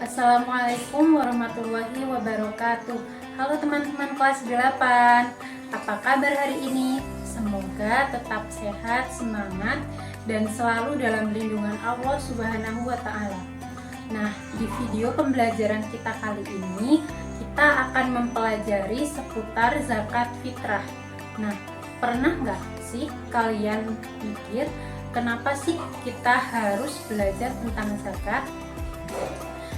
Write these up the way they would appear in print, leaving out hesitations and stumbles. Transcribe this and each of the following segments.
Assalamualaikum warahmatullahi wabarakatuh. Halo teman-teman kelas 8. Apa kabar hari ini? Semoga tetap sehat, semangat, dan selalu dalam lindungan Allah Subhanahu wa Ta'ala. Nah, di video pembelajaran kita kali ini, kita akan mempelajari seputar zakat fitrah. Nah, pernah nggak sih kalian pikir kenapa sih kita harus belajar tentang zakat?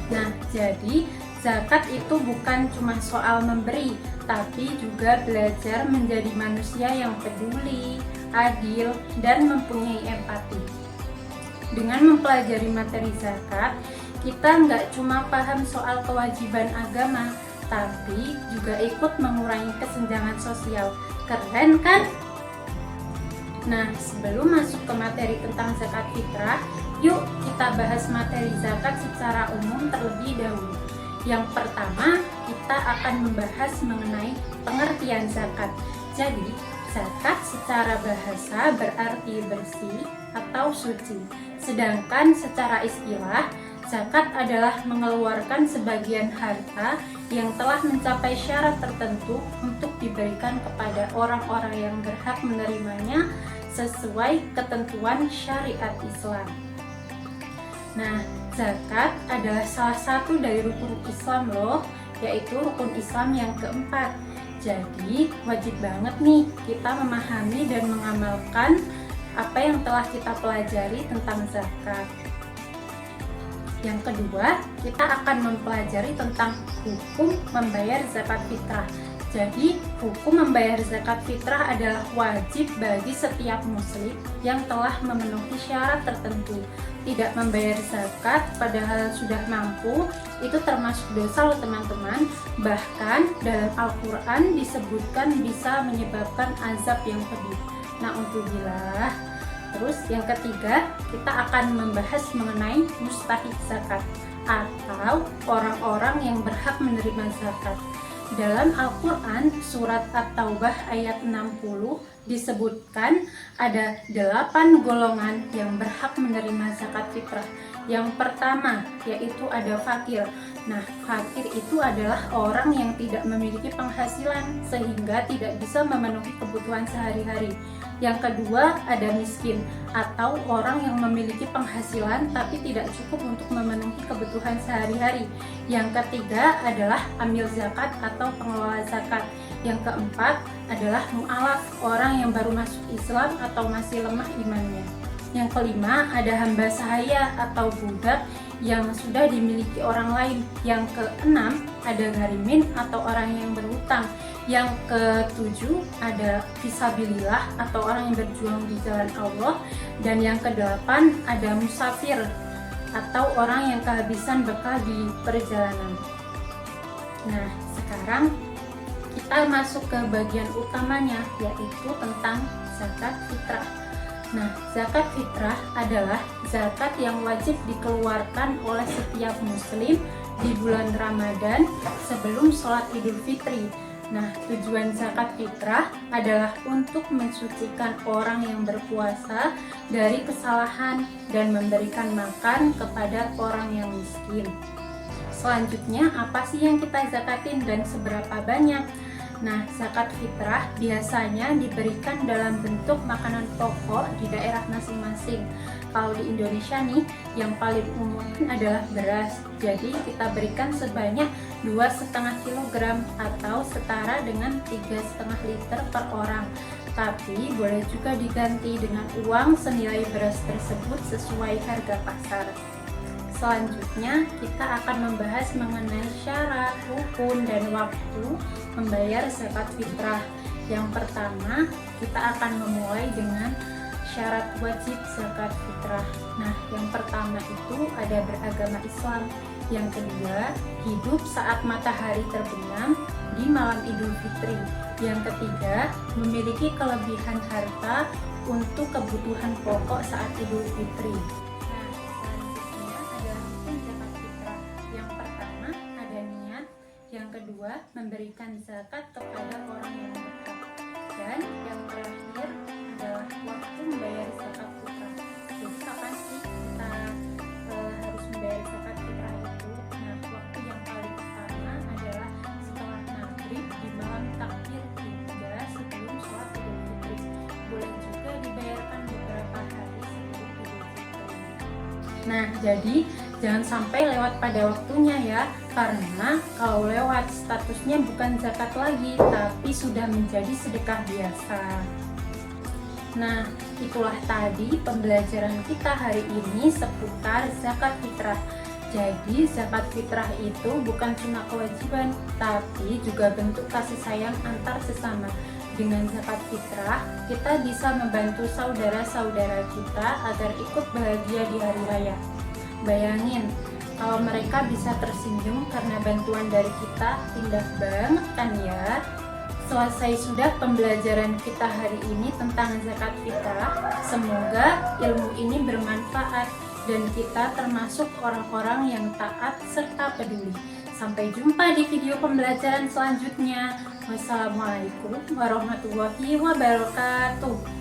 Nah, jadi zakat itu bukan cuma soal memberi, tapi juga belajar menjadi manusia yang peduli, adil, dan mempunyai empati. Dengan mempelajari materi zakat, kita nggak cuma paham soal kewajiban agama, tapi juga ikut mengurangi kesenjangan sosial. Keren kan? Nah, sebelum masuk ke materi tentang zakat fitrah, yuk kita bahas materi zakat secara umum terlebih dahulu. Yang pertama, kita akan membahas mengenai pengertian zakat. Jadi, zakat secara bahasa berarti bersih atau suci. Sedangkan secara istilah, zakat adalah mengeluarkan sebagian harta yang telah mencapai syarat tertentu untuk diberikan kepada orang-orang yang berhak menerimanya sesuai ketentuan syariat Islam. Nah, zakat adalah salah satu dari rukun Islam loh, yaitu rukun Islam yang keempat. Jadi, wajib banget nih kita memahami dan mengamalkan apa yang telah kita pelajari tentang zakat. Yang kedua, kita akan mempelajari tentang hukum membayar zakat fitrah. Jadi, hukum membayar zakat fitrah adalah wajib bagi setiap muslim yang telah memenuhi syarat tertentu. Tidak membayar zakat padahal sudah mampu, itu termasuk dosa loh teman-teman. Bahkan dalam Al-Quran disebutkan bisa menyebabkan azab yang pedih. Na'udzubillah. Terus yang ketiga, kita akan membahas mengenai mustahik zakat atau orang-orang yang berhak menerima zakat. Dalam Al-Quran, surat At-Taubah ayat 60 disebutkan ada 8 golongan yang berhak menerima zakat fitrah. Yang pertama, yaitu ada fakir. Nah, fakir itu adalah orang yang tidak memiliki penghasilan sehingga tidak bisa memenuhi kebutuhan sehari-hari. Yang kedua, ada miskin atau orang yang memiliki penghasilan tapi tidak cukup untuk memenuhi kebutuhan sehari-hari. Yang ketiga adalah amil zakat atau pengelola zakat. Yang keempat adalah mu'alaf, orang yang baru masuk Islam atau masih lemah imannya. Yang kelima ada hamba sahaya atau budak yang sudah dimiliki orang lain. Yang keenam ada gharimin atau orang yang berhutang. Yang ketujuh ada fisabilillah atau orang yang berjuang di jalan Allah. Dan yang kedelapan ada musafir atau orang yang kehabisan bekal di perjalanan. Nah, sekarang kita masuk ke bagian utamanya, yaitu tentang zakat fitrah. Nah, zakat fitrah adalah zakat yang wajib dikeluarkan oleh setiap muslim di bulan Ramadan sebelum sholat Idul Fitri. Nah, tujuan zakat fitrah adalah untuk mensucikan orang yang berpuasa dari kesalahan dan memberikan makan kepada orang yang miskin. Selanjutnya, apa sih yang kita zakatin dan seberapa banyak? Nah, zakat fitrah biasanya diberikan dalam bentuk makanan pokok di daerah masing-masing. Kalau di Indonesia nih, yang paling umum adalah beras. Jadi kita berikan sebanyak 2,5 kg atau setara dengan 3,5 liter per orang. Tapi boleh juga diganti dengan uang senilai beras tersebut sesuai harga pasar. Selanjutnya, kita akan membahas mengenai syarat, rukun, dan waktu membayar zakat fitrah. Yang pertama, kita akan memulai dengan syarat wajib zakat fitrah. Nah, yang pertama itu ada beragama Islam. Yang kedua, hidup saat matahari terbenam di malam Idul Fitri. Yang ketiga, memiliki kelebihan harta untuk kebutuhan pokok saat Idul Fitri. Yang kedua, memberikan zakat kepada orang yang berhak. Dan yang terakhir adalah waktu membayar zakat fitrah. Jadi kapan sih kita harus membayar zakat fitrah itu? Nah, Nah, jadi jangan sampai lewat pada waktunya ya, karena kalau lewat statusnya bukan zakat lagi, tapi sudah menjadi sedekah biasa. Nah, itulah tadi pembelajaran kita hari ini seputar zakat fitrah. Jadi, zakat fitrah itu bukan cuma kewajiban, tapi juga bentuk kasih sayang antar sesama. Dengan zakat fitrah, kita bisa membantu saudara-saudara kita agar ikut bahagia di hari raya. Bayangin, kalau mereka bisa tersenyum karena bantuan dari kita, indah banget kan ya? Selesai sudah pembelajaran kita hari ini tentang zakat fitrah. Semoga ilmu ini bermanfaat dan kita termasuk orang-orang yang taat serta peduli. Sampai jumpa di video pembelajaran selanjutnya. Wassalamualaikum warahmatullahi wabarakatuh.